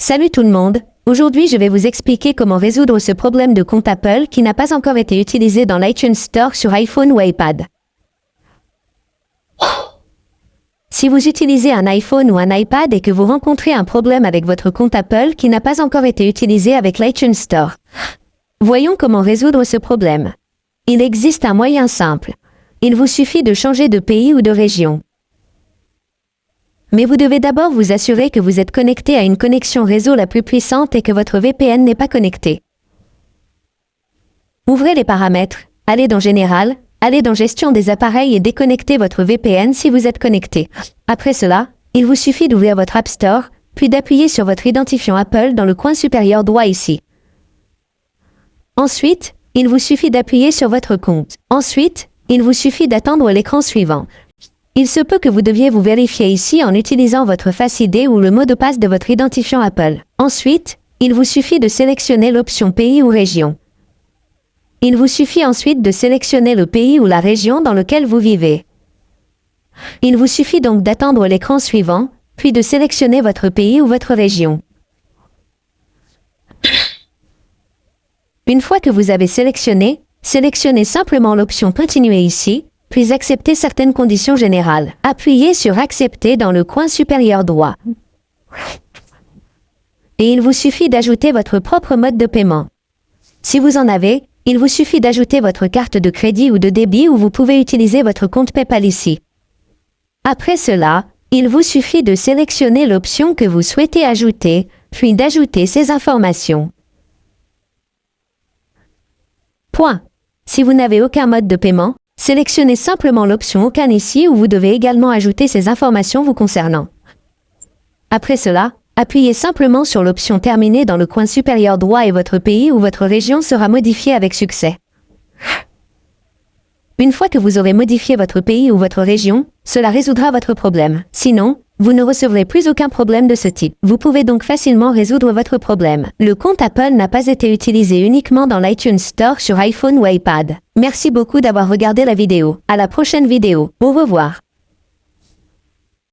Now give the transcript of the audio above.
Salut tout le monde, aujourd'hui je vais vous expliquer comment résoudre ce problème de compte Apple qui n'a pas encore été utilisé dans l'iTunes Store sur iPhone ou iPad. Si vous utilisez un iPhone ou un iPad et que vous rencontrez un problème avec votre compte Apple qui n'a pas encore été utilisé avec l'iTunes Store, voyons comment résoudre ce problème. Il existe un moyen simple. Il vous suffit de changer de pays ou de région. Mais vous devez d'abord vous assurer que vous êtes connecté à une connexion réseau la plus puissante et que votre VPN n'est pas connecté. Ouvrez les paramètres, allez dans Général, allez dans Gestion des appareils et déconnectez votre VPN si vous êtes connecté. Après cela, il vous suffit d'ouvrir votre App Store, puis d'appuyer sur votre identifiant Apple dans le coin supérieur droit ici. Ensuite, il vous suffit d'appuyer sur votre compte. Ensuite, il vous suffit d'attendre l'écran suivant. Il se peut que vous deviez vous vérifier ici en utilisant votre Face ID ou le mot de passe de votre identifiant Apple. Ensuite, il vous suffit de sélectionner l'option pays ou région. Il vous suffit ensuite de sélectionner le pays ou la région dans lequel vous vivez. Il vous suffit donc d'attendre l'écran suivant, puis de sélectionner votre pays ou votre région. Une fois que vous avez sélectionné, sélectionnez simplement l'option Continuer ici, puis acceptez certaines conditions générales. Appuyez sur Accepter dans le coin supérieur droit. Et il vous suffit d'ajouter votre propre mode de paiement. Si vous en avez, il vous suffit d'ajouter votre carte de crédit ou de débit ou vous pouvez utiliser votre compte PayPal ici. Après cela, il vous suffit de sélectionner l'option que vous souhaitez ajouter, puis d'ajouter ces informations. Point. Si vous n'avez aucun mode de paiement, sélectionnez simplement l'option Aucun ici où vous devez également ajouter ces informations vous concernant. Après cela, appuyez simplement sur l'option Terminer dans le coin supérieur droit et votre pays ou votre région sera modifié avec succès. Une fois que vous aurez modifié votre pays ou votre région, cela résoudra votre problème. Sinon, vous ne recevrez plus aucun problème de ce type. Vous pouvez donc facilement résoudre votre problème. Le compte Apple n'a pas été utilisé uniquement dans l'iTunes Store sur iPhone ou iPad. Merci beaucoup d'avoir regardé la vidéo. À la prochaine vidéo. Au revoir.